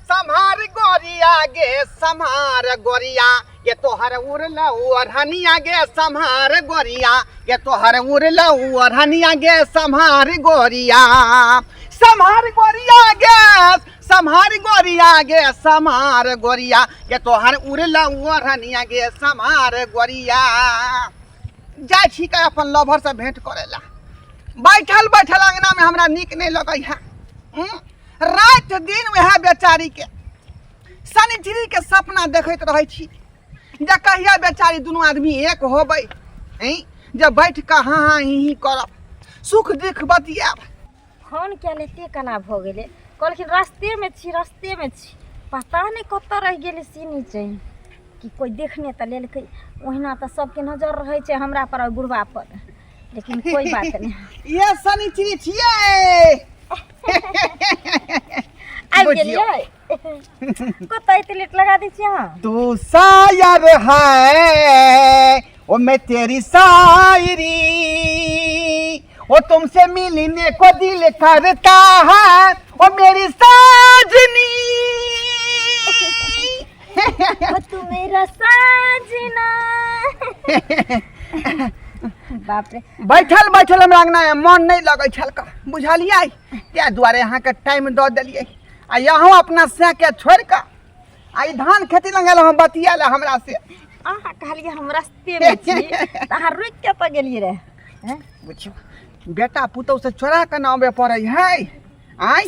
संहार गोरिया गे संहार गोरिया ये तोहर उड़ला ओढ़निया गे संहार गोरिया ये तोहर उड़ला ओढ़निया गे संहार गोरिया संहार गोरिया गे संहार गोरिया गे संहार गोरिया ये तोहर उड़ला ओढ़निया गे संहार गोरिया जाय छी के अपन लवर से भेंट करेला बैठल बैठल अंगना में हमरा नीक नहीं लगै है रात दिन वह बेचारी के शनिचरी के सपना देखत रहे छी जे कहिया बेचारी दोनों आदमी एक होबै जब बैठ के हाँ ही करब सुख दुख बतियाब। फोन क्या लेते कना भ गेले कहलखिन रास्ते में छी पता नहीं कत रह गेले सीनी चाहिए कि कोई देखने त लेलकै ओहिना त सबके नजर रहे छै हमरा पर बुढ़वा पर लेकिन कोई बात नहीं ये शनिचरी छियै आबि गेलियै कत एते लेट लगा दै छी अहाँ तू शायर है ओ मैं तेरी शायरी वो तुमसे मिलने को दिल करता है ओ मेरी साजनी ओ तू मेरा साजना बाप रे बैठल बैठल हमरा अंगना में मन नहीं लगै छलक बुझलियै ते दुआरे अहाँ के टाइम दऽ देलियै आ यहाँ अपना से के छोड़ के आई धान खेती लगल हम बतियाल हमरा से अहाँ कहलियै हम रास्ते में छी त अहाँ रुक के त गेलियै रे हैं बुझियो बेटा पुतौ से चोरा के ना आबे पड़ै है आई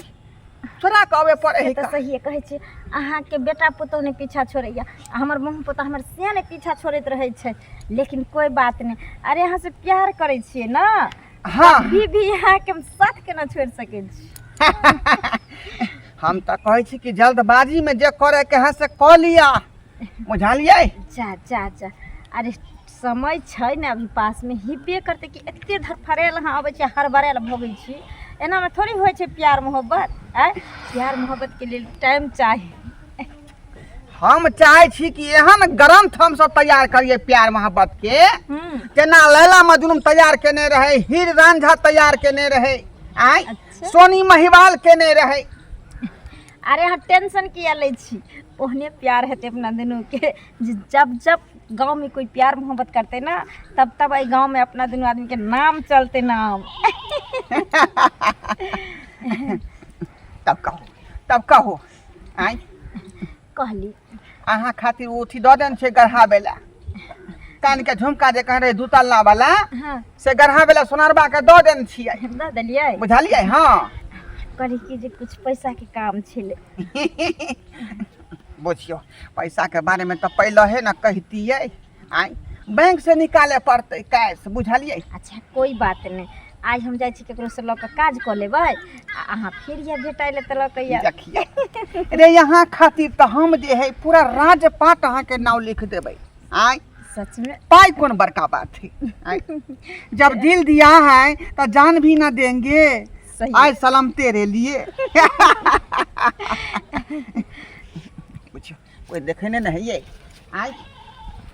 चोरा के आबे पड़ै है त सही कहै छी अहाँ के बेटा पुतौ ने पीछा छोड़ैया हमर मुंह पुतौ हमर से ने पीछा छोड़ैत रहै छै लेकिन कोई बात नहीं अरे अहाँ से प्यार करै छियै ना हाँ भी यहाँ के हम साथ के ना छोड़ सकै छी हम त कहै छी कि जल्दबाजी में जे करे के है से क लिया बुझलियै जा जा जा अरे समय छै ने अभी पास में हिब्बे करते कि एते धरफरेल अहाँ आबै छै हरबरेल भगै छी एना में थोड़ी होइ छै प्यार मोहब्बत आय प्यार मोहब्बत के लिए टाइम चाहिए हम चाहे छी कि एहन ग्रंथ हम सब तैयार करिए प्यार मोहब्बत के केना लैला मजनू तैयार केने रहे हीर रांझा तैयार केने रहे आय अच्छा। सोनी महिवाल केने रहे अरे हाँ टेंशन किया ले छी ओहने प्यार हेते अपना दोनों के जब जब गांव में कोई प्यार मोहब्बत करते ना तब तब आई गांव में अपना दोनों आदमी के नाम चलते नाम तब कहो आय कहली अहाँ खातिर उठी दऽ देन छै गढ़ाबेला कान के झुमका जे कह रहे दू तल्ला वाला हाँ से गढ़ाबेला सोनारबा के दऽ देन छियै दऽ देलियै बुझलियै हाँ कहली कि जे कुछ पैसा के काम छले बुझियो पैसा के बारे में तो पहले है ना कहतियै आय बैंक से निकाले पड़ते कैश बुझलियै अच्छा कोई बात नहीं आज हम जाइ छी केकरो से लऽ के काज कऽ लेबै आ अहाँ फिर ये भेटाइले त लऽ के देखिए रे यहाँ खातिर तो हम जे है पूरा राजपाट अहाँ के नाम लिख देबै आय सच में पाई कौन बड़का बात है आय जब दिल दिया है तो जान भी ना देंगे सही आय सलाम तेरे लिए बुझियो कोई देखे नहीं है ये आय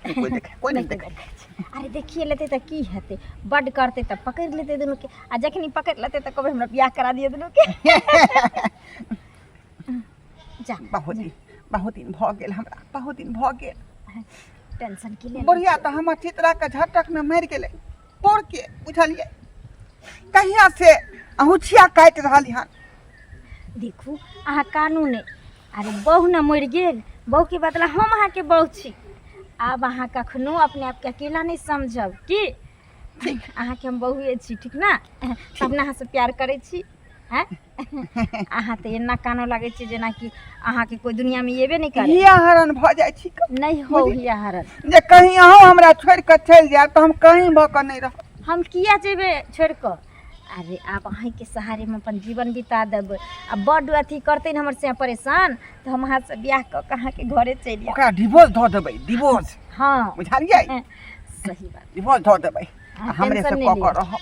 कोई नहीं देखे अरे देखिए लेते तो की हेते बड करते तो पकड़ लेते दोनों के आ जखनी पकड़ लेते तो कभी हमरा बियाह करा दिए दोनों के जा बहुत दिन भ गेल हमरा बहुत दिन भ गेल टेंशन के लिए बढ़िया तो हमर चित्रा के झटक में मर गेले पड़ के बुझलिए कहिया से अहुछिया काट रहल हन देखू अहाँ कानून अरे बहू न मर गेल बहू के बदला हम अहाँ के बहू छी आब अहाँ कखनो अपने आप के अकेला नहीं समझब की अहाँ के हम बहुए छी ठीक ना तब ना अहाँ से प्यार करे छी हैं अहाँ तो एना कानो लगे छी जेना कि अहाँ के कोई दुनिया में येबे नहीं करे हिया हरण भ जाय छी नहीं हो हिया हरण जे कहीं अहो हमरा छोड़ के चल जाए तो हम कहीं भ के नहीं रह हम किया जेबे छोड़ कर अरे आप अहीं के सहारे में अपन जीवन बिता देब आ बड अथी करते न हमर से परेशान तो हम अहाँ से ब्याह क कहाँ के घरे चलि ओकरा डिवोर्स ध देबै डिवोर्स हाँ बुझलियै सही बात डिवोर्स ध देबै हमरे से टेंशन क रह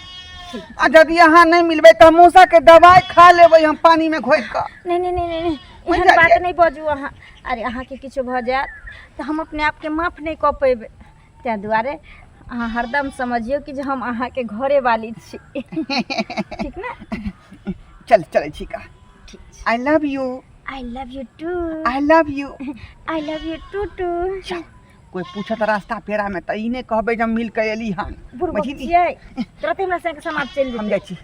आ यदि अहाँ नहीं मिलबै त मूसा के दवाई खा लेबै हम पानी में घोर के नहीं नहीं नहीं नहीं एहन बात नहीं बजू अहाँ अरे अहाँ के किछो भ जात तो हम अपने आप के माफ नहीं क पेबै तै दुआरे अहाँ हरदम समझियो कि जे हम अहाँ के घरे वाली छी ठीक ना चल चले छी का ठीक छै। I love you I love you too. I love you I love you too too. कोई पूछत रास्ता पेरा में त इने कहबे जब मिल के एली हन बुढ़बा बुझली छियै तुरंत हमरा संग समाज चल हम जेतै। जाइ छी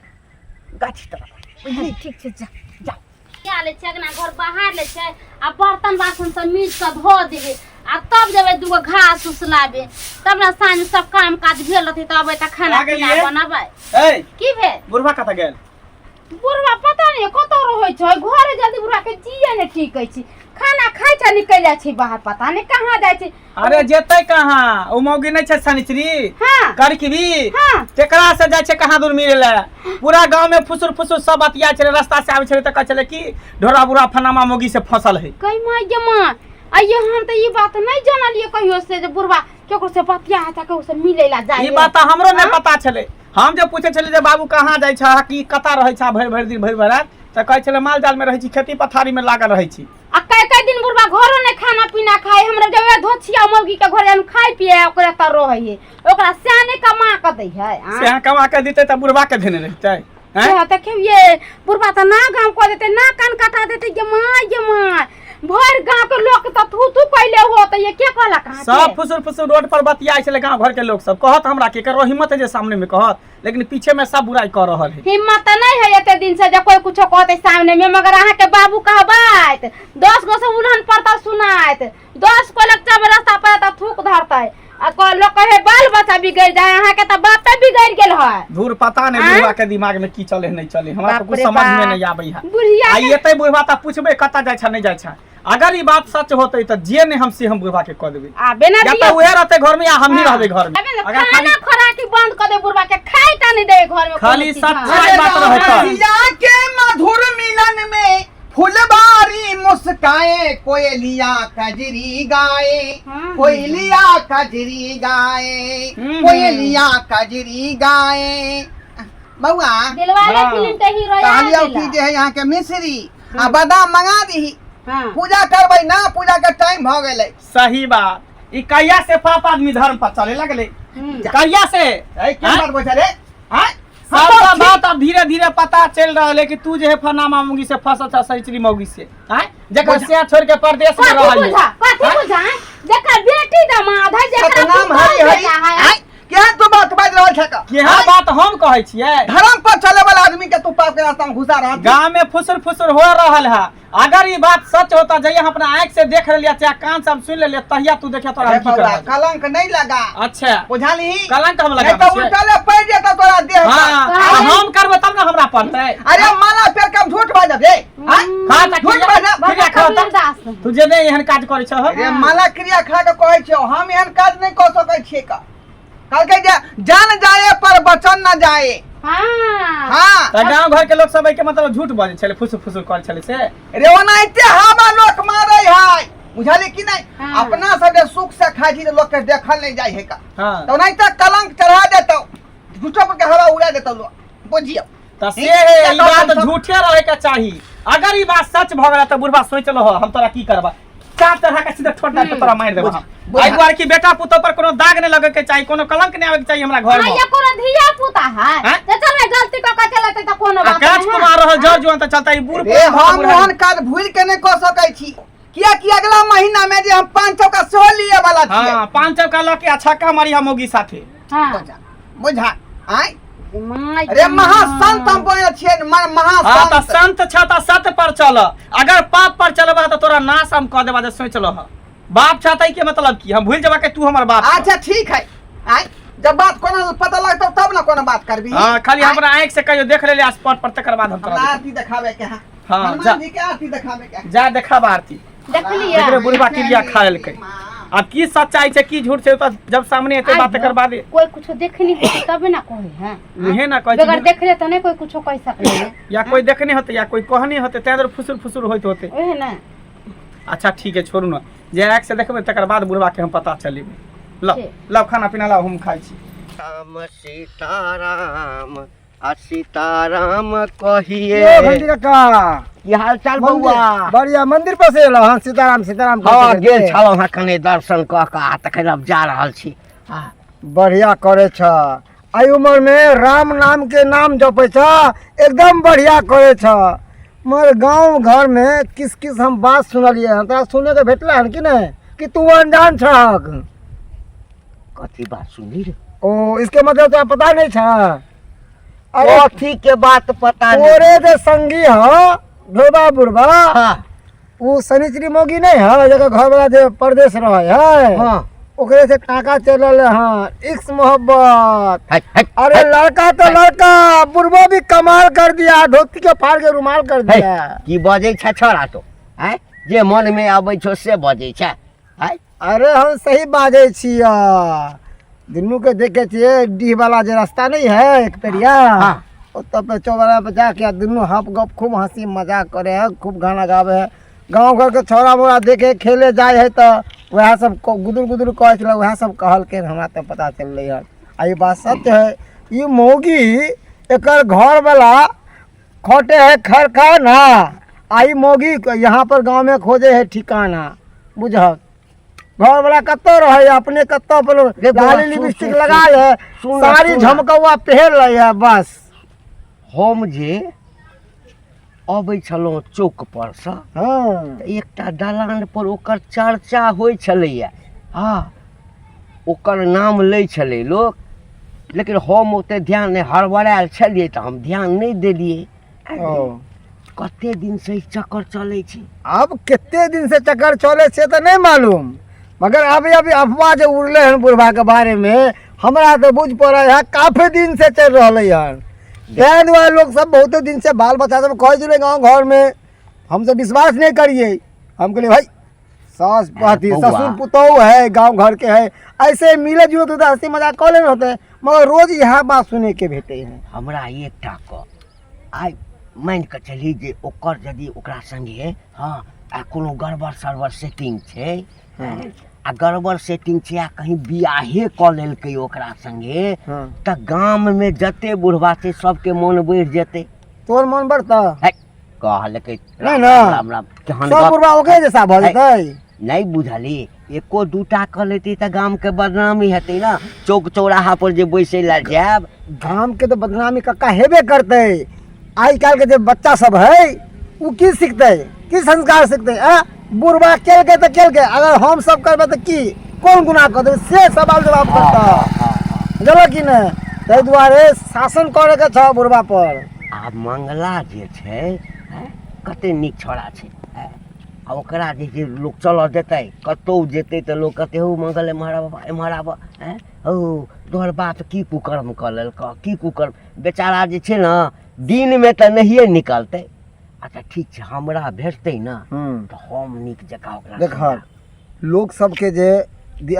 गाछी तरफ बुझली ठीक छै जा। जा क्या ले छै अगना घर बाहर ले छै आ बर्तन बासन सब मीज के धो देबे आ तब जेबे दूगो घास उस लाबे तब ना साँझ सब काम काज भेल रहते तब त खाना पीना बनाबे। ए की भेल बुढ़वा कतऽ गेल? बुढ़वा पता नहीं कत रहै छै घरे जल्दी बुढ़वा के जिए ने ठीक है छी खाना खाइ छै निकल जाइ छै बाहर पता नहीं कहाँ जाइ छै। अरे जेतै कहाँ ओ मौगी नहीं छै सनिचरी हाँ करखबी हाँ तेकरा से जाइ छै कहाँ दूर मिले ले पूरा गांव में फुसुर फुसुर सब बतिया छले रास्ता से आबै छले त कह छले कि ढोरा बुढ़ा फनामा मौगी से फसल है। कई माय गे मां आइए हम त ई बात नहीं जानलिए कहियो से जे बुढ़वा केकरो से बतिया है त केकरो से मिले ला जाए। ई बात हमरो नहीं पता छले। हम जे पूछे छले जे बाबू कहाँ जाइ छ की कता रहै छ भरि भरि दिन भरि भरि रात त कहै छले माल जाल में रहै छी खेती पथारी में लागल रहै छी। आ कई दिन बुढ़वा घरो ने खाना पीना खाए हमरा जब धोछिया मौगी के घरे हम खाई पिए ओकरा त रहै है ओकरा सियाने कमा के दै है। से कमा के देते त बुढ़वा के धेने रहतै हैं त ये बुढ़वा त ना गांव को देते ना कान काटा देते ये मां भर गांव के लोग त थू पहले हो त ये के कहला कहां सब फुसुर फुसुर रोड पर बतियाई छले गांव घर के लोग सब कहत हमरा के करो हिम्मत है जे सामने में कहत लेकिन पीछे में सब बुराई कर रहल है। हिम्मत नहीं है एते दिन से जे कोई कुछो कहते सामने में मगर अहाँ के बाबू कहबात 10 गो से उल्हन पड़ता सुनात 10 को लग जब रास्ता पे त थूक धरतै आ को लोग कहे बाल बच्चा बिगड़ जाए अहाँ के त बापे बिगड़ गेल है। दूर पता नहीं बुढ़वा के दिमाग में की चले नहीं चले हमरा तो कुछ समझ में नहीं आबै है। बुढ़िया आ एते बुढ़वा त पूछबे कता जाय छ नहीं जाय छ अगर ई बात सच होतै त जे ने हम से हम बुढ़वा के कह देबै आ बेना या दिया त उहे रहते घर में या हम ही रहबे घर में। अगर खाना खोराकी बंद कर दे बुढ़वा के खाई त नहीं दे घर में खाली कोनो चीज। सच्चाई बात रहता रसिया के मधुर मिलन में फुलबारी मुस्काए कोयलिया कजरी गाए कोयलिया कजरी गाए कोयलिया कजरी गाए। बउआ दिलवाले फिल्म के हीरो कहलियो कि जे है यहाँ के मिश्री आ बादाम मंगा दी हां पूजा करबै ना पूजा के टाइम भ गेलै। सही बात ई कहिया से पाप आदमी धर्म पर चले लगले कहिया से ए के बात बोल रे हैं सबका बात अब धीरे धीरे पता चल रहा है कि तू जो है फनामा मौगी से फंसल था सैचरी मौगी से हैं जकर से छोड़ के परदेश में रहल है कथि बुझा जकर बेटी दामाद है जकर नाम है क्या तो बात बाज रहल छै का केहा बात हम कहै छियै धर्म पर चले वाला आदमी के तू पाप के रास्ता में घुसा रहा गांव में फुसुर फुसुर हो रहल है। अगर ये बात सच होता जइया अपना आंख से देख लिया चाहे कान से हम सुन ले तहिया तू देखे तोरा की कर कलंक नहीं लगा। अच्छा बुझाली कलंक हम नहीं लगा तो उल्टा पड़ जेता तोरा देह पर। हां हम करबे तब ना हमरा पड़तै। अरे माला फेर कम झूठ बाजब रे हां हां त झूठ बाजब क्रिया खाता तू जे नहीं एहन काज करै छ अरे माला क्रिया खा के कहै छै हम एहन काज नहीं क सकै छियै का कहलकै जे जान जाए पर वचन न जाए। हां त गांव घर के लोग सब के मतलब झूठ बोले छले फुसुर फुसुर कर छले से रे ओनाइते हवा लोक मारै है बुझाली कि नहीं अपना सब जे सुख से खाइ छी त लोग के देखल नहीं जाय है का हां तो ओनाइते कलंक चढ़ा देतौ झूठो पर के हवा उड़ा देतौ लोग बुझियो त से ई बात झूठे रहे के चाही। अगर ई बात सच भ गेल त बुढ़वा सोच लो हम तोरा की करबा चार तरह के सीधा ठोट डाल के तोरा मार देबा हम एक बार की बेटा पुतो पर कोनो दाग नहीं लगे के चाहिए कोनो कलंक नहीं आवे के चाहिए हमरा घर में। ये कोनो धिया पुता है त चल गलती क के चलते त कोनो बात काज कुमार रहल जर जुआन त चलता ई बूढ़ रे हम मोहन काज भूल के नहीं क सकै छी किया कि अगला महीना में जे हम 500 का सोल लिए वाला छी। हां 500 का लके अच्छा का मारी हम मोगी साथे हां बुझा आय अरे महासंत हम बोले छिए हां त महासंत संत छ त सत्य पर चल अगर पाप पर चलबा त तोरा नाश हम क देबा जे सोच लो बाप चाहतै के मतलब की हम भूल जेबा के तू हमर बाप। अच्छा ठीक है आय जब बात कोनो पता लगतौ तब ना कोनो बात करबी। हां खाली हमरा आंख से कहियो देख ले स्पॉट पर तकर बाद हम तोरा आरती दिखावे के है। हां हनुमान जी के आरती दिखावे के जा देखा आरती देख लिया एकरे बुढ़वा क्रिया खा लेलकै अब की सच्चाई छै की झूठ छै त जब सामने एते बात कर बाद कोई कुछ देखनी होती तबे ना कोई है उहे ना कहै बगैर देखले त नहीं कोई कुछो कह सकले या कोई देखने होते या कोई कहने होते तेदर फुसुर फुसुर होइत होते। ओहे ना अच्छा ठीक है छोड़ू ना जे आंख से देखबे तकर बाद बुढ़वा के हम पता चलेबे। लो लो खाना पीना ला हम खाइ छी। राम सीताराम आ सीताराम कहिए भंडी का की हाल चाल बउआ बढ़िया मंदिर पर से एलो हां सीताराम सीताराम हां गेल छलौ हां कने दर्शन क के आ तखन अब जा रहल छी। हां बढ़िया करे छ आई उम्र में राम नाम के नाम जपे छ एकदम बढ़िया करे छ मगर गांव घर में किस किस हम बात सुनलिए हैं तोरा सुने के भेटला है कि नहीं कि तू अनजान छक। कथी बात सुनी रे? ओ इसके मतलब तो पता नहीं था। अरे कथी के बात पता नहीं। तोरे जे संगी ह ढोबा बुढ़बा हाँ वो शनिचरी मोगी नहीं है जगह घर वाला जो परदेश रहे है हाँ ओकरे से टाका चलल है इश्क मोहब्बत। हट, हट, अरे हट, लड़का तो हट। लड़का बुढ़बा भी कमाल कर दिया धोती के फाड़ के रुमाल कर है, दिया। की बजे छ छोड़ा तो हैं जे मन में आबै छो से बजे छ हैं। अरे हम सही बाजे छिया दुनू के देखे छिए डीह वाला जो रास्ता नहीं है एक पेरिया हाँ। ओतऽ पे चौबरा पे जाके दुनू हप गप खूब हंसी मजाक करे है खूब गाना गावे है। गांव घर के छोरा मोरा देखे खेले जाए है तो वह सब गुदुर गुदुर कहे छल वह सब कहल के हमरा तो पता चल रही है। आ ये बात सत्य है ये मौगी एकर घर वाला खोटे है खरखाना आई मौगी यहाँ पर गांव में खोजे है ठिकाना बुझल। घर वाला कत्तो रहे अपने कत्तो अपन लाली लिपस्टिक लगा है साड़ी झमकौआ पहन ले है बस। हम जे अबै छलहुँ चौक पर से हाँ एकटा दलान पर ओकर चर्चा होइ छलैया। हाँ ओकर नाम लै छलै लोक लेकिन हम ओते ध्यान नहीं हड़बड़ायल छलियै तऽ हम ध्यान नहीं देलियै। ओ। कते दिन से ई चक्कर चलै छै। अब कितने दिन से चक्कर चले से तो नहीं मालूम मगर अभी अभी अफवाह जो उड़ले हैं बुढ़वा के बारे में हमरा तो बुझ पड़े है काफी दिन से चल रहा है। तैं दुआरे लोग सब बहुत दिन से बाल बच्चा सब कहे चले गाँव घर में हमसे विश्वास नहीं करिए। हम कहलिए भाई सास पति बउआ। ससुर पुतोह है गांव घर के है ऐसे मिले जुले तो हंसी मजाक कऽ लेने होते मगर रोज यह बात सुने के भेटे हैं। हमरा एकटा क आइ मान के चली जे ओकर यदि ओकरा संगे हाँ आ कोनो गड़बड़ सड़बड़ सेटिंग छै आ गड़बड़ सेटिंग छै आ कहीं बियाहे कऽ लेलकै ओकरा संगे हाँ। तऽ गाम में जते बुढ़वा छै सबके मन बढ़ि जेतै। तोर मन बढ़ता है कहलकै नहीं ना। राम राम केहन सब गप। बुढ़वा ओके जैसा भऽ जेतै। नहीं बुझली एको दूटा कऽ लेतै तऽ गाम के बदनामी हेतै ना। चौक चौराहा पर जे बैसै लए जायब गांव के तो बदनामी कक्का हेबे करते। आई काल के जो बच्चा सब है वो की सीखते की संस्कार सीखते बुढ़वा केल के अगर हम सब करबे तो की कौन गुनाह कर दे से सवाल जवाब करता जब कि न ताहि दुआरे शासन करे के छ बुढ़वा पर। आ मंगला जे छै कते नीक छोड़ा छै आ ओकरा जे लोक चलऽ देतै कतहु जेतै तऽ लोक कहतै हौ मंगल एम्हर आबऽ हौ तोहर बाप की कुकर्म कऽ लेलकऽ की कुकर्म बेचारा जे छै ने दिन में तऽ नहिए निकलतै। अच्छा ठीक छै हमरा भेटतै ना तऽ हम नीक जकाँ ओकरा देख लोग सबके जे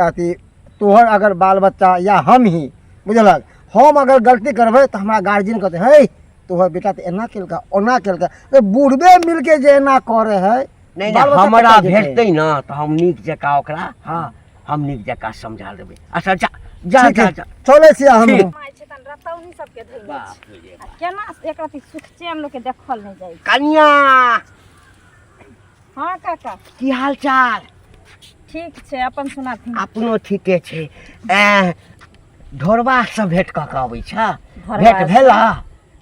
अथी तोहर अगर बाल बच्चा या हम ही बुझलक हम अगर गलती करबै तऽ हमरा गार्जियन कहते है तोहर बेटा तो एना केलका ओना केलका तो बूढ़बे मिलके जे एना करे है नहीं हमरा भेटतै ना तऽ हम नीक जकाँ ओकरा हाँ हम नीक जकाँ समझा देबै। अच्छा जा जा जा जा चले छियै हम माय छै तन रतौनी सबके धइले छै आ केना एक रति सुख चैन लोग के देखल नहीं जाय। कन्या हां काका की हाल चाल। ठीक छै अपन सुनाथि। अपनो ठीके छै ढोरबा से भेट कऽ के अबै छ ढोरबा भेट भेला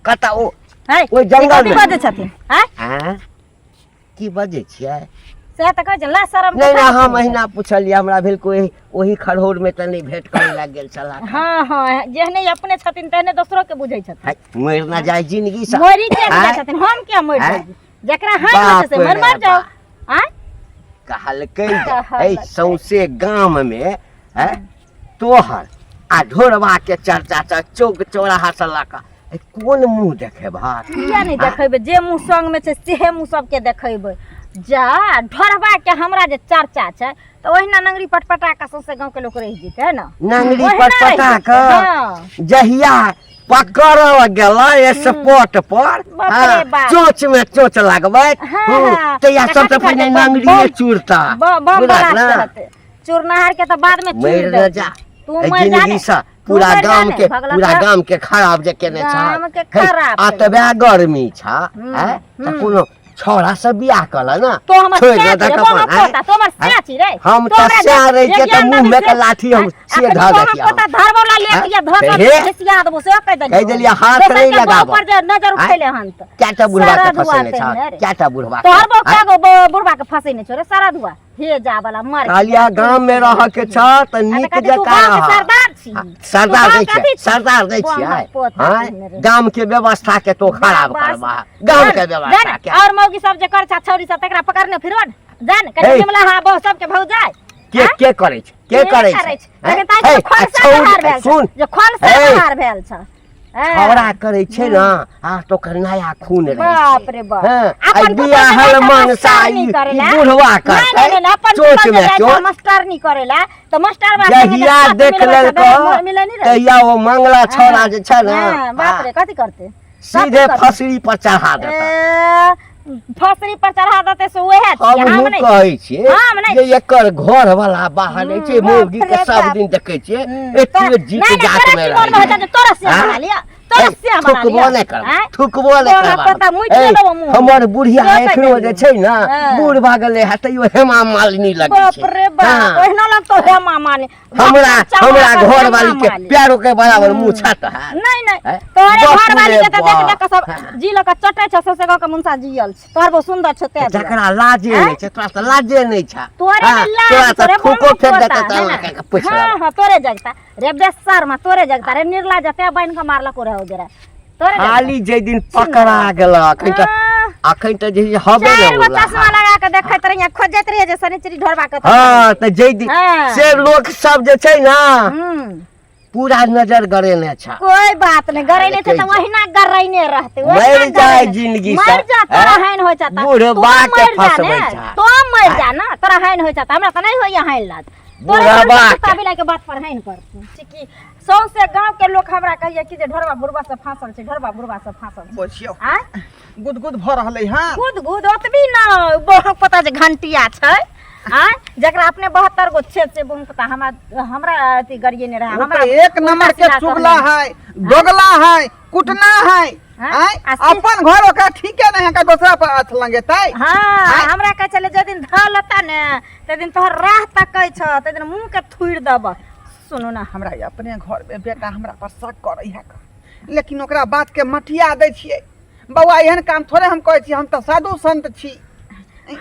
कतऽ ओ है ओइ जंगल की में बाजै छथिन हैं हैं की बजै छियै। से त कहै छै ला शरम नहीं ना हम अहिना पूछलिए हमरा भेल कोई ओही खरहोर में त नहीं भेट करे लाग गेल छला। हां हां जेहने अपने छथिन तेहने दोसरो के बुझै छथिन। मरि ना जाय जिंदगी से मोरी के जाय छथिन हम क्या मर जाय जकरा हां होय से मर मर जाओ हैं कहलकै ए सौसे गाम में है तोहर आ ढोरबा के चर्चा छ चौक चौराहा से लाका कोन मुंह देखे भात किया नहीं देखेबे जे मुंह संग में छै सेहे मुंह सबके देखेबे। जा ढोरबा के हमरा जे चर्चा छै तो ओहिना नंगरी पटपटा के सौसे गांव के लोग रह जेते है ना नंगरी ओहिना पटपटा रहि के जेतै, हाँ। जहिया पकड़ गेला स्पॉट पर बाप रे बाप। चोच में चोच लगबै हाँ। तैया सबसे पहले नंगरी चूरता चूरनहार के तो बाद में चूर मर दे। जा तू मर जा जिंदगी से पूरा गांव के खराब जे केने गाम के छ खराब अतबे गर्मी छ है त कोनो छोरा से बियाह कला ना तो हमर छोड़ से दे रे कपन, हम हैं? पोता तो हमर हैं? से रे हम तो से रह के तो मुंह में के लाठी हम से धा देती पोता धर वाला ले दिया धर हे? खिसिया दबो से कह देलिया हाथ नहीं लगाबो ऊपर जे नजर उठैले हन त क्या बुढ़वा सारा के धुआ फसेने तेहने छ रे। क्या बुढ़वा तोहर बो हैं? का बुढ़वा के फसे ने छोरे सारा धुआ हे जा वाला मर कालिया गांव में रह के छ त नीक जका रह सरदार छी सरदार तू दै गाँव छै के सरदार दै बाप छियै पोता हैं? तेहने रे। गांव के व्यवस्था के तो खराब बस। करबा गांव के व्यवस्था जान, के और मौगी सब जे कर छा छौरी सब तकरा पकड़ने फिरवन जान हे। कहीं हमला हां बहु सब के भौ जाय के करे छै के करे छै हैं? लेकिन ताई हे, तो खोल से छौरी- बाहर भेल सुन जे खोल से हे। बाहर भेल छ छौरा करे छै ना आ तो कर नया खून रहे बाप रे बाप हैं? अपन आई बियाह हल मन साई बुढ़वा कर चोच में चोच मास्टर नहीं करेला तो मास्टर जहिया देख लेलको तहिया वो मंगला छौरा जे छै ना बाप रे कथी करते सीधे फसरी पर चढ़ा देता फसरी पर चढ़ा देते से ओहे हम हम हूँ नहीं कहै छियै हम नहीं जे एकर घर वाला बाहर नहीं छै मुर्गी के बाप रे सब बाप। दिन देखै छियै एते जीत जात में मन में रहे तोरा से बना लिया तोरा से बना थुकबो लिया नहीं कर हैं? थुकबो नहीं तोरा पता मुझ ले लेबो कर मुँह। हमर बुढ़िया तो एखनो कहि जे छै ना हाँ। बूढ़ भागले है तैयो हेमा मालिनी लगै बाप छै रे बाप हाँ। ओहिना लगतो हे मामा ने हमरा घर वाली के प्यारो के बराबर मुंह छत है नहीं नहीं हैं? तोरे बाप घर वाली रे के त देख देख के सब बाप। जी लक चटे छ सबसे गाँव के मुंसा जियल छ तोहर बहुत सुंदर छ ते जकरा लाजे हैं? नहीं छै तोरा त लाजे नहीं छै तोरे हाँ, में लाज तोरा तोरे त थूको फेंक बोलबो देता करता, है त ना? पूछ हाँ हाँ तोरे जगता रे बेसर में तोरे जगता रे निर्ला जते बन के मारला को रहो जरा तोरे जगता। खाली जे दिन पकड़ा गेला अखन त जे हबे चार ने गो चश्मा लगा के देखैत रहिए खोजैत रहिए जे शनिचरी ढोरबा के हाँ त जे दिन हाँ। से लोग सब जे छै ना हम्म पूरा नजर गड़ेने छ कोई बात नहीं गरे नहीं थे कहि तो दे। वहीना गरैने रहते मर जाए जिंदगी से, मर जा तोरा हैं? हैन हो जाता बूढ़बा तू के मर जा फंसबै ने, छै। तो मर जा ना तोरा हैन हो जाता हमरा त नहीं होइया हैन लाद बूढ़बा के। ताबिला के बात पर हैन कर ठीक की सौंसे गांव के लोग हमरा कहिए कि जे ढोरबा बुढ़बा से फांसल छै ढोरबा बुढ़बा से फांसल छै बोझियो आ गुदगुद भ रहलै हां खुद खुद ओतबी ना बहु पता जे घंटिया छै आ जकरा अपने 72 गो छेद से बहु पता हमरा अथी गरिए ने रहा हमरा एक नंबर के चुगला है दोगला है कुटना है हाँ? आय? आ अपन घर ओकरा ठीके नहीं है का दूसरा पर हाथ लंगेतै हाँ हमरा कहे चले जे दिन ध लता ने ते दिन तोहर राह तकै छ ते दिन मुंह के थुइर दब सुनो ना हमरा अपने घर में बेटा हमरा पर शक करै है लेकिन ओकरा बात के मटिया दै छियै बौआ एहन काम थोड़े हम कहै छी हम त साधु संत छी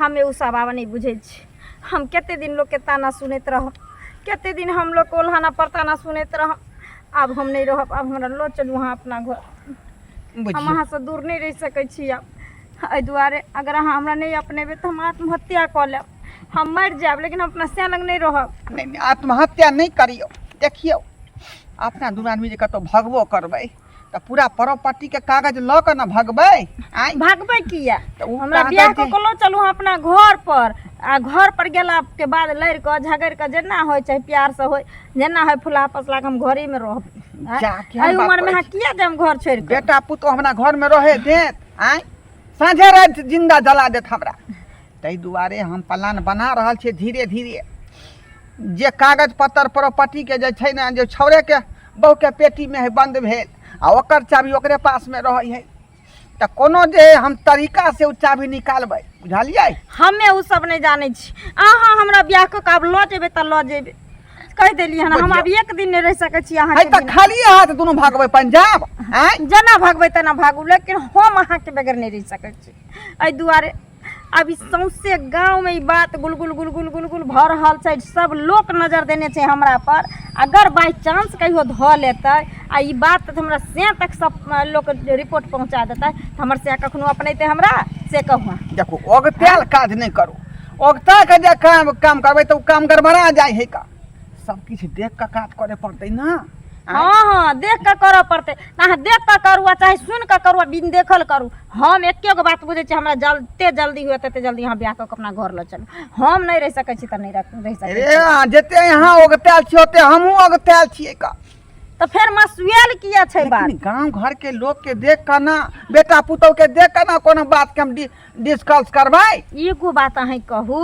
हमें उ सब आवा नहीं बुझे छी हम केते दिन लोग के ताना सुनैत रह केते दिन हम लोग को ओल्हाना पर ताना सुनैत रह अब हम नहीं रहब अब हमरा लो चलू वहाँ अपना घर हम बुझियो वहाँ से दूर नहीं रह सकै छी अब एहि दुआरे अगर अहाँ हमरा नहीं अपनेबे तो हम आत्महत्या कऽ लेब हम मर जाब लेकिन हम अपना से लग नहीं रहब नहीं नहीं, आत्महत्या नहीं करियो देखियो अपना दू आदमी जे कतौ भगबो करबै त पूरा प्रॉपर्टी के कागज ल के न भगबै आय भागबै किया तऽ उ हमरा कागज बियाह जे- कऽ लो चलू हम अपना घर पर आ घर पर गेला के बाद लड़ कऽ झगड़ कऽ जेना होय चाहे प्यार से होय जेना होय फुला पसला के हम घरे में रहब जा, केहन एहि बात उम्र में कहै अहाँ किया देम घर छोड़ के बेटा पुतो हमरा घर में रहे देत आय साँझे रात जिंदा जला देत हमरा ताहि दुआरे हम प्लान बना रहल छियै धीरे धीरे जे कागज पत्तर प्रॉपर्टी के जे छै ने जे छौरे के बहू के पेटी में है बंद भेल आ ओकर चाबी ओकरे पास में रहै है त कोनो जे हम तरीका से उ चाबी निकालबै बुझलियै हमे उ सब नहीं जाने छी अहाँ हमरा बियाह कऽ के आब लऽ जेबै त लऽ जेबै कह देलियै हन हम अब एक दिन नहीं रह सकै छी अहाँ है त खाली हाथ दुनू भागबै पंजाब आय जेना भागबै तेना भागू लेकिन हम अहाँ के बगैर नहीं रह सकै छी एहि दुआरे अभी सौंसे गांव में ई बात गुलगुल गुलगुल गुलगुल भऽ रहल छै सब लोक नजर देने छै हमरा पर अगर बाई चांस कहियो धऽ लेतै आ ई बात तऽ हमरा से तक सब लोक रिपोर्ट पहुंचा देतै तऽ हमर से कखनो अपनैते हमरा से कहू देखो ओगतेल काज नहीं करू ओगता के जे काम करबै तो काम गड़बड़ा जाय है का सब किछ देख के काज करे पड़तै ना हाँ हाँ देख के करऽ पड़तै अहाँ देख के करू आ चाहे सुन के करू आ बिन देखल करू हम एके गो बात बुझै छी हमरा जते जल्दी हुए तते जल्दी यहाँ ब्याह कऽ के अपना घर लऽ चलू हम नहीं रह सकै छी तऽ नहीं रह सकै छी अरे जते यहाँ ओगतेल छी ओते हमहूँ ओगतेल छियै का तो फिर मसुएल किया छै बात लेकिन गांव घर के लोग के देख के ना बेटा पुतौ के देख के ना कोनो बात के हम डिस्कस करबै एगो बात अहाँ कहू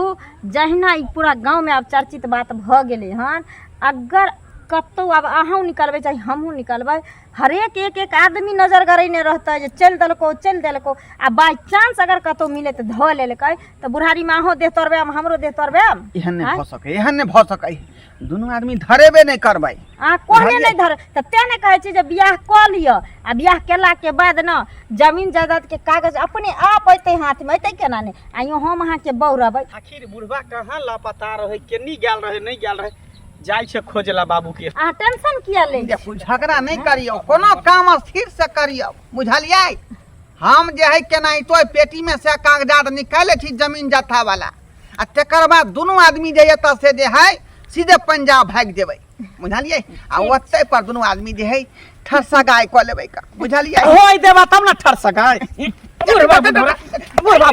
जहिना ई पूरा गांव में अब चर्चित बात भ गेलै हन अगर कतौ अब अहूँ निकलबै चाहे हमहूँ निकलबै, हरेक एक आदमी नजर करैने रहतै जे चल देलको आ बाई चांस अगर कतौ मिले तो धो लेलकै तो बुढ़ारी में अहूँ देह तोड़बे हमरो देह तोड़बे। एहन नहीं भ सकै दुनू आदमी धरेबे नहीं करबै। कोहने नहीं धर तो ते ने कहै छी जे बियाह क लियो आ बियाह केला के बाद न जमीन जायदाद के कागज अपने आप अइतै हाथ में, अइतै केना ने आइयो हम अहाँ के बौ रहबै। आखिर बुढ़वा कहाँ लापता रहे, केनी गेल रहे नहीं गेल रहे, जाय छै खोजला बाबू के। टेंशन किया ले देखू झगड़ा नहीं करियो, कोनो काम स्थिर से करियो, बुझलियै। हम जे है केना तो पेटी में से कागजात निकाले छी जमीन जत्था वाला आ तकर बाद दुनू आदमी जे एतऽ से जे है सीधे पंजाब भाग जेबै, बुझलियै। आ ओतै पर दुनू आदमी जे है ठरसगाय क लेबै का, बुझलियै। होय देबा तब ना ठरसगाय। बुढ़वा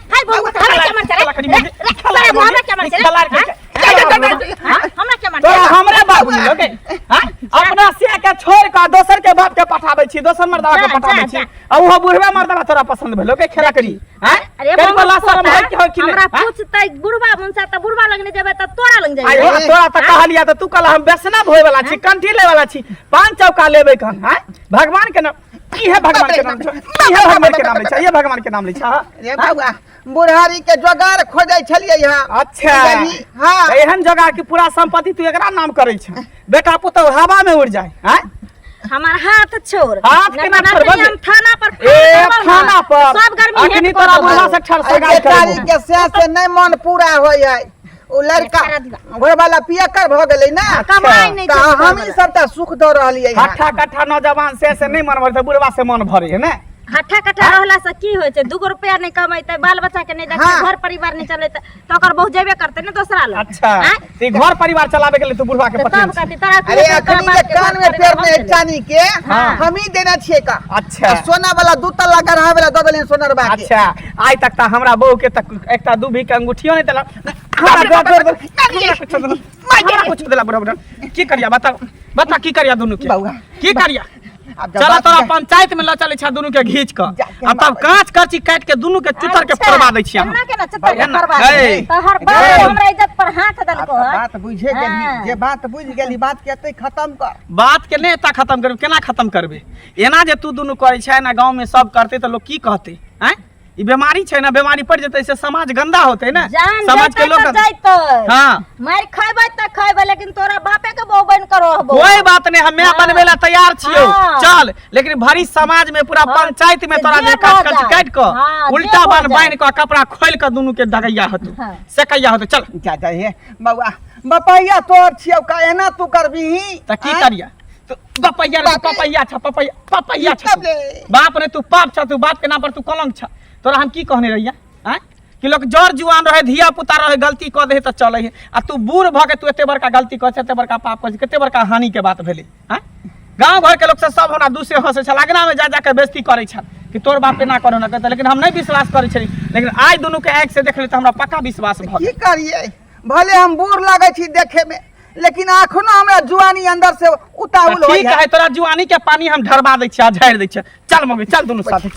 हाय बौ हमरा के मन चले हमरा के मन चले हमरा के मन तोरा हमरे बाबू लोगे अपना से के छोड़ के दोसर के बाप के पठाबै छी, दोसर मर्दवा के पठाबै छी आ ओहो बुढ़वा मर्दवा तोरा पसंद भेलो के खेला करी। हैं अरे बला शरम है कि हो कि हमरा पूछतै बुढ़वा मुंसा त बुढ़वा लगने जेबै त तोरा लग जेबै। आयो तोरा त कहलिया त तू कहला हम वैष्णव होय वाला छी, कंठी ले वाला छी, पांच चौका लेबै कन। हैं भगवान के नाम ई है, भगवान के नाम ई है, भगवान के नाम ले छै, ये भगवान के नाम ले छै। रे बाबा बुढ़ारी के जोगार खोजै छलियै यहाँ। अच्छा हाँ एहन जगह की पूरा संपत्ति तू एकरा नाम करै छै, बेटा पुतौ हवा में उड़ जाए। हैं हमार हाथ छोड़ हाथ के ना छोड़बे हम थाना पर थाना पर सब गर्मी अखनी तोरा बुढ़वा से ठरसगाय बेचारी करबो। के से नहीं मन पूरा होय है। ओ लड़का घर वाला पियकर भ गेलै ना, कमाई नहीं त हम ही सब त सुख द रहलियै। हट्ठा कट्ठा नौजवान से नहीं मन भरते, बुढ़वा से मन भरे है ना। हट्ठा कट्ठा रहला से की होय छै, 2 रुपया नहीं कमाइते, बाल बच्चा के नहीं देखते, हाँ। घर परिवार नहीं चलेते तो ओकर बहु जेबे करते ने दोसरा लोग। अच्छा ते घर परिवार चलावे के लिए तू बुढ़वा के तब पत्नी कहती तोरा अरे अखनी के कान में पैर में चानी के हाँ। हम ही देना छियै का। अच्छा सोना वाला 2 तल्ला गढ़ा वाला द देलिन सोनरबा के। अच्छा आज तक त हमरा बहू के तक एकटा दूभी के अंगूठियो नहीं देला। हमरा कुछ देला बुढ़वा की करिया बता की करिया दोनों के बउआ की करिया। अब जब चला बात तोरा है- पंचायत में ल चले छा दोनों के घींच क जाके आ तब कांच करची काट के दोनों के चुतर के फोड़वा दै छी। केना केना चतर के हम करबा हे। तो हर बात हमरा इज्जत पर हाथ दलको है। बात बुझे गेली, हाँ। जे बात बुझ गेली बात के एते खत्म कर। बात के नहीं एता खत्म करबे, केना खत्म करबे। एना जे तू दोनों करे छै ना, गांव में सब करते तो लोग की कहते। हैं ई बीमारी छै ना, बीमारी पड़ जेते से समाज गंदा होते ना, जान समाज के लोग जाइते हाँ मार खैबै त खैबै लेकिन तोरा बापे के बहु बन करो हबो। कोई बात नहीं, हमें हाँ। बनवे ला तैयार छियो हाँ। चल, लेकिन भरी समाज में पूरा हाँ। पंचायत में तोरा जे जे काट भऽ काट क हाँ, उल्टा जे भऽ बन बांध क कपड़ा खोल क दोनों के दगैया हतु हाँ। से कैया हतु। चल जा हे बउआ बपैया तोर छियौ का, एना तू करबीही त की करिया तो पपैया पपैया छ पपैया छ तब ले। बाप ने तू पाप छ, तू बाप के नाम पर तू कलंक छ। तोरा हम की कहने रहिया हैं कि लोग जर जुआन रहे, धिया पुता रहे, गलती क दे त चले है आ तू बूढ़ भ के तू एते बड़का गलती क छ, एते बड़का पाप क छ, केते बड़का हानि के बात भेले। हैं गांव घर के लोग से सब हमरा दूसरे हंसे छ, लगना में जा के बेइज्जती करे छ कि तोर बाप ना करो ना कहते, लेकिन हम नहीं विश्वास करे छली। लेकिन आज दोनों के आंख से देखले त हमरा पक्का विश्वास भ की गेल। करिए, भले हम बूढ़ लागे छी देखे में लेकिन अखनो हमरा जुआनी अंदर से उताउल होय ठीक है, तोरा जुआनी के पानी हम ढरबा दै छी, झाड़ दै छी। चल मम्मी चल दोनों साथे चल।